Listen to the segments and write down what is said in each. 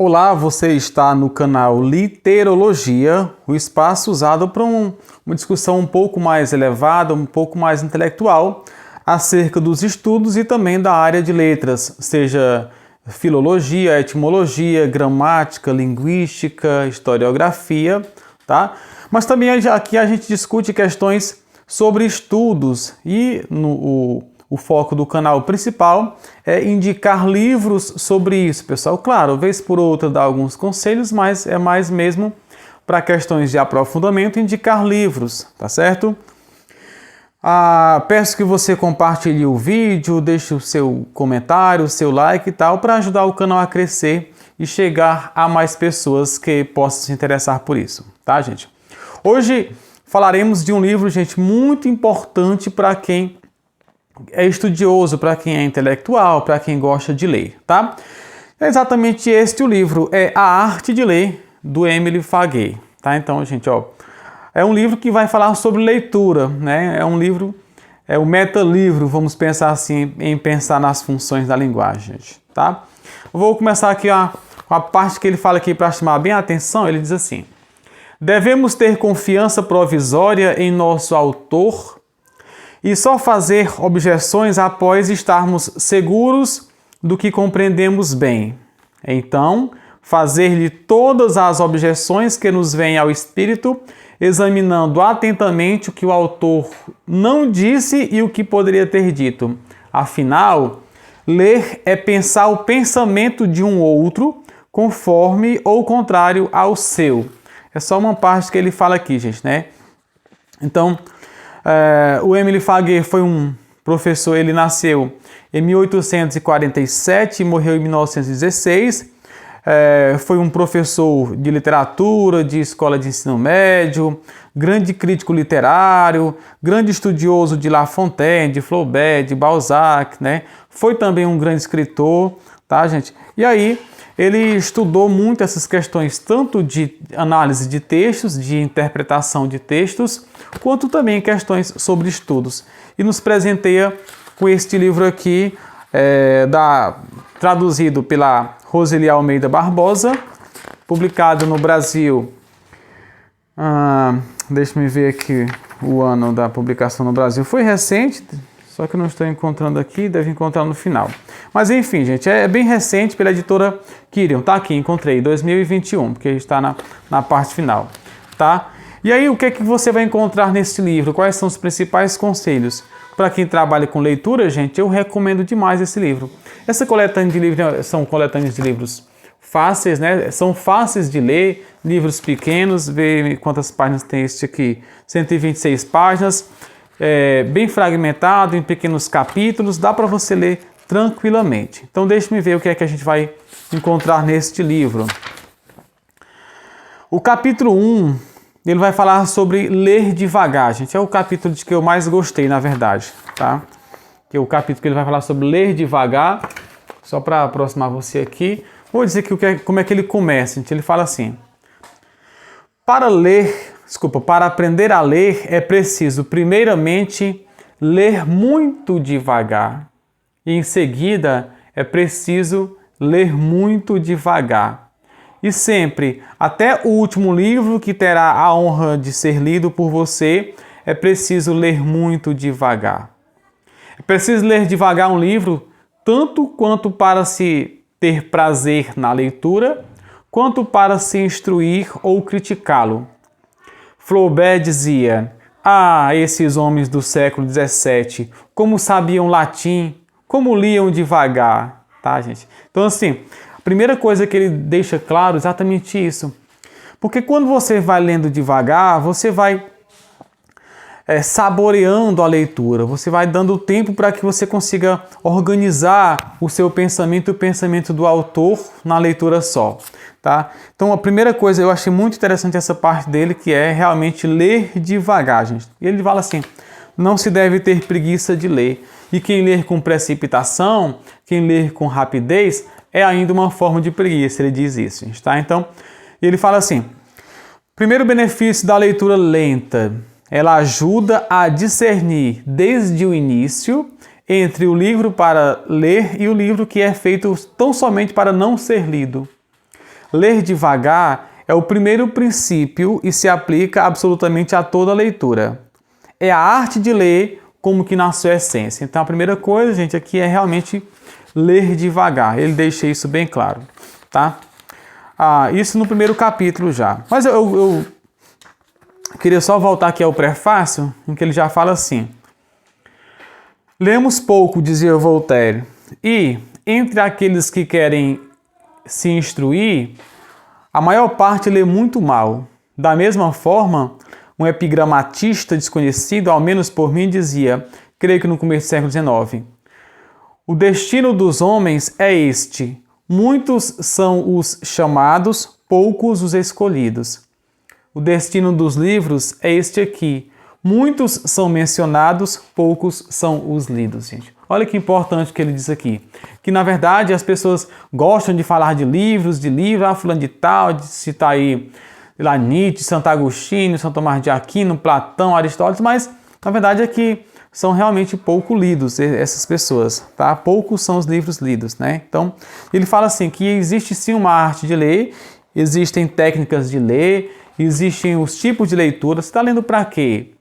Olá, você está no canal Literologia, o espaço usado para uma discussão um pouco mais elevada, um pouco mais intelectual, acerca dos estudos e também da área de letras, seja filologia, etimologia, gramática, linguística, historiografia, tá? Mas também aqui a gente discute questões sobre estudos e o foco do canal principal é indicar livros sobre isso, pessoal. Claro, vez por outra dar alguns conselhos, mas é mais mesmo para questões de aprofundamento indicar livros, tá certo? Peço que você compartilhe o vídeo, deixe o seu comentário, o seu like e tal, para ajudar o canal a crescer e chegar a mais pessoas que possam se interessar por isso, tá, gente? Hoje falaremos de um livro, gente, muito importante para quem é estudioso, para quem é intelectual, para quem gosta de ler, tá? É exatamente este o livro, é A Arte de Ler, do Emile Faguet, tá? Então, gente, é um livro que vai falar sobre leitura, né? É um livro, é um meta-livro, vamos pensar assim, em pensar nas funções da linguagem, gente, tá? Eu vou começar aqui com a parte que ele fala aqui para chamar bem a atenção. Ele diz assim: devemos ter confiança provisória em nosso autor e só fazer objeções após estarmos seguros do que compreendemos bem. Então, fazer-lhe todas as objeções que nos vêm ao espírito, examinando atentamente o que o autor não disse e o que poderia ter dito. Afinal, ler é pensar o pensamento de um outro, conforme ou contrário ao seu. É só uma parte que ele fala aqui, gente, né? Então, o Emile Faguet foi um professor, ele nasceu em 1847 e morreu em 1916. Foi um professor de literatura, de escola de ensino médio, grande crítico literário, grande estudioso de La Fontaine, de Flaubert, de Balzac, né? Foi também um grande escritor, tá, gente? E aí, ele estudou muito essas questões, tanto de análise de textos, de interpretação de textos, quanto também questões sobre estudos. E nos presenteia com este livro aqui, traduzido pela Roseli Almeida Barbosa, publicado no Brasil. Deixa-me ver aqui o ano da publicação no Brasil. Foi recente, só que eu não estou encontrando aqui, deve encontrar no final. Mas enfim, gente, é bem recente, pela editora Quirion. Tá aqui, encontrei, 2021, porque está na parte final, tá? E aí, o que é que você vai encontrar nesse livro? Quais são os principais conselhos? Para quem trabalha com leitura, gente, eu recomendo demais esse livro. Essa coletânea de livros são coletâneas de livros fáceis, né? São fáceis de ler, livros pequenos. Vê quantas páginas tem este aqui, 126 páginas. Bem fragmentado, em pequenos capítulos, dá para você ler tranquilamente. Então deixe-me ver o que é que a gente vai encontrar neste livro. O capítulo 1, ele vai falar sobre ler devagar, gente. É o capítulo de que eu mais gostei, na verdade, tá? Que é o capítulo que ele vai falar sobre ler devagar. Só para aproximar você aqui, vou dizer como é que ele começa, gente. Ele fala assim: para aprender a ler é preciso, primeiramente, ler muito devagar. E em seguida, é preciso ler muito devagar. E sempre, até o último livro que terá a honra de ser lido por você, é preciso ler muito devagar. É preciso ler devagar um livro, tanto quanto para se ter prazer na leitura, quanto para se instruir ou criticá-lo. Flaubert dizia: esses homens do século XVII, como sabiam latim, como liam devagar, tá, gente? Então, assim, a primeira coisa que ele deixa claro é exatamente isso. Porque quando você vai lendo devagar, você vai saboreando a leitura, você vai dando tempo para que você consiga organizar o seu pensamento e o pensamento do autor na leitura só, tá? Então, a primeira coisa, eu achei muito interessante essa parte dele, que é realmente ler devagar, gente. E ele fala assim: não se deve ter preguiça de ler. E quem ler com precipitação, quem ler com rapidez, é ainda uma forma de preguiça, ele diz isso, gente, tá? Então, ele fala assim: primeiro benefício da leitura lenta, ela ajuda a discernir desde o início entre o livro para ler e o livro que é feito tão somente para não ser lido. ler devagar é o primeiro princípio e se aplica absolutamente a toda leitura. É a arte de ler como que na sua essência. Então a primeira coisa, gente, aqui é realmente ler devagar. Ele deixa isso bem claro, tá? Isso no primeiro capítulo já. Mas eu queria só voltar aqui ao prefácio, em que ele já fala assim: lemos pouco, dizia Voltaire, e entre aqueles que querem se instruir, a maior parte lê muito mal. Da mesma forma, um epigramatista desconhecido, ao menos por mim, dizia, creio que no começo do século XIX, o destino dos homens é este: muitos são os chamados, poucos os escolhidos. O destino dos livros é este aqui: muitos são mencionados, poucos são os lidos, gente. Olha que importante que ele diz aqui. Que, na verdade, as pessoas gostam de falar de livros, fulano de tal, de citar aí lá, Nietzsche, Santo Agostinho, São Tomás de Aquino, Platão, Aristóteles, mas, na verdade, é que são realmente pouco lidos essas pessoas, tá? Poucos são os livros lidos, né? Então, ele fala assim, que existe sim uma arte de ler, existem técnicas de ler, existem os tipos de leitura. Você está lendo para quê?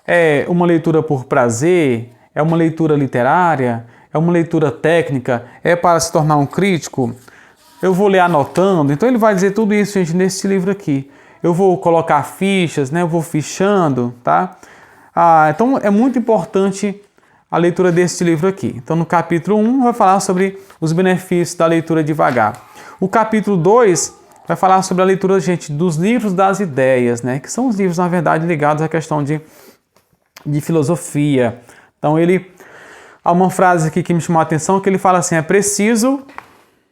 É uma leitura por prazer? É uma leitura literária? É uma leitura técnica? É para se tornar um crítico? Eu vou ler anotando. Então ele vai dizer tudo isso, gente, nesse livro aqui. Eu vou colocar fichas, né? Eu vou fichando, tá? Então é muito importante a leitura desse livro aqui. Então no capítulo 1 vai falar sobre os benefícios da leitura devagar. O capítulo 2 vai falar sobre a leitura, gente, dos livros das ideias, né? Que são os livros, na verdade, ligados à questão de filosofia. Então há uma frase aqui que me chamou a atenção, que ele fala assim, é preciso...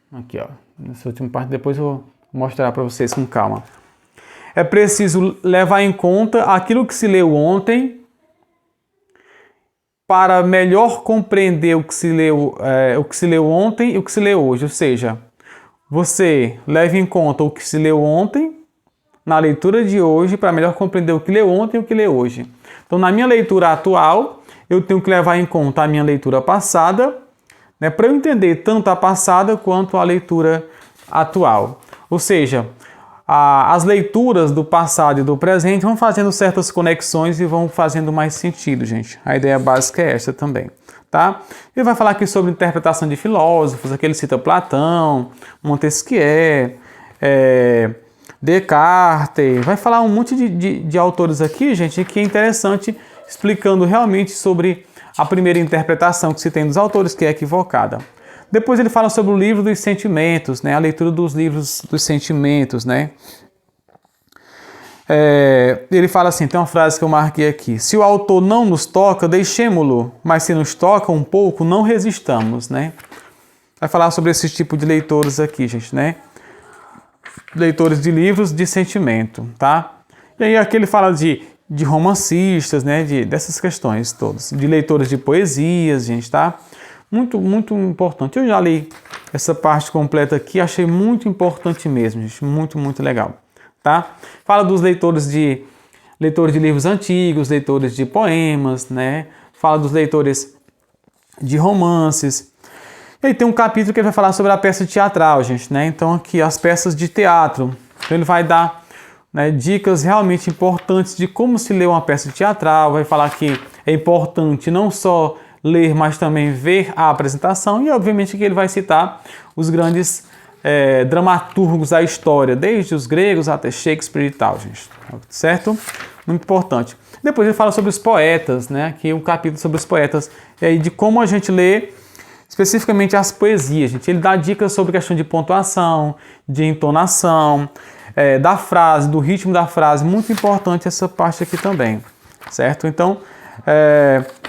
Aqui, ó, nessa última parte, depois eu vou mostrar para vocês com calma. É preciso levar em conta aquilo que se leu ontem para melhor compreender o que se leu ontem e o que se lê hoje. Ou seja, você leve em conta o que se leu ontem na leitura de hoje para melhor compreender o que leu ontem e o que lê hoje. Então, na minha leitura atual, eu tenho que levar em conta a minha leitura passada, né, para eu entender tanto a passada quanto a leitura atual. Ou seja, as leituras do passado e do presente vão fazendo certas conexões e vão fazendo mais sentido, gente. A ideia básica é essa também, tá? Ele vai falar aqui sobre interpretação de filósofos, aqui ele cita Platão, Montesquieu, Descartes, vai falar um monte de autores aqui, gente, que é interessante, explicando realmente sobre a primeira interpretação que se tem dos autores, que é equivocada. Depois ele fala sobre o livro dos sentimentos, né? A leitura dos livros dos sentimentos, né? Ele fala assim, tem uma frase que eu marquei aqui: se o autor não nos toca, deixemo-lo, mas se nos toca um pouco, não resistamos, né? Vai falar sobre esse tipo de leitores aqui, gente, né? Leitores de livros de sentimento, tá? E aí aqui ele fala de romancistas, né? Dessas questões todas, de leitores de poesias, gente, tá? Muito, muito importante. Eu já li essa parte completa aqui, achei muito importante mesmo, gente. Muito, muito legal, tá? Fala dos leitores de livros antigos, leitores de poemas, né? Fala dos leitores de romances. E aí tem um capítulo que ele vai falar sobre a peça teatral, gente, né? Então aqui as peças de teatro. Então ele vai dar, né, dicas realmente importantes de como se lê uma peça teatral. Vai falar que é importante não só ler, mas também ver a apresentação, e obviamente que ele vai citar os grandes dramaturgos da história, desde os gregos até Shakespeare e tal, gente, certo? Muito importante. Depois ele fala sobre os poetas, né? Aqui um capítulo sobre os poetas, e aí de como a gente lê especificamente as poesias, gente. Ele dá dicas sobre questão de pontuação, de entonação, da frase, do ritmo da frase, muito importante essa parte aqui também, certo? Então,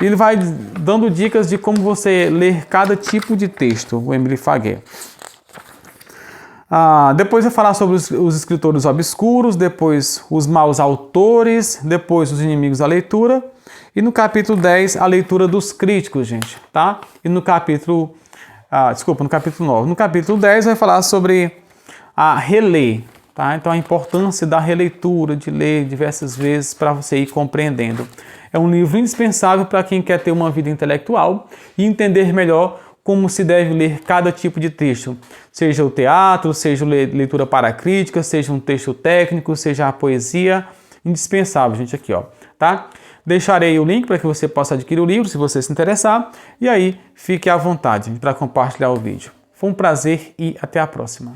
ele vai dando dicas de como você ler cada tipo de texto, o Émile Faguet. Depois vai falar sobre os escritores obscuros, depois os maus autores, depois os inimigos da leitura, e no capítulo 10, a leitura dos críticos, gente, tá? E no capítulo 9. No capítulo 10 vai falar sobre a reler, tá? Então a importância da releitura, de ler diversas vezes para você ir compreendendo. É um livro indispensável para quem quer ter uma vida intelectual e entender melhor como se deve ler cada tipo de texto, seja o teatro, seja leitura para crítica, seja um texto técnico, seja a poesia, indispensável, gente, aqui, ó, tá? Deixarei o link para que você possa adquirir o livro, se você se interessar, e aí fique à vontade para compartilhar o vídeo. Foi um prazer e até a próxima.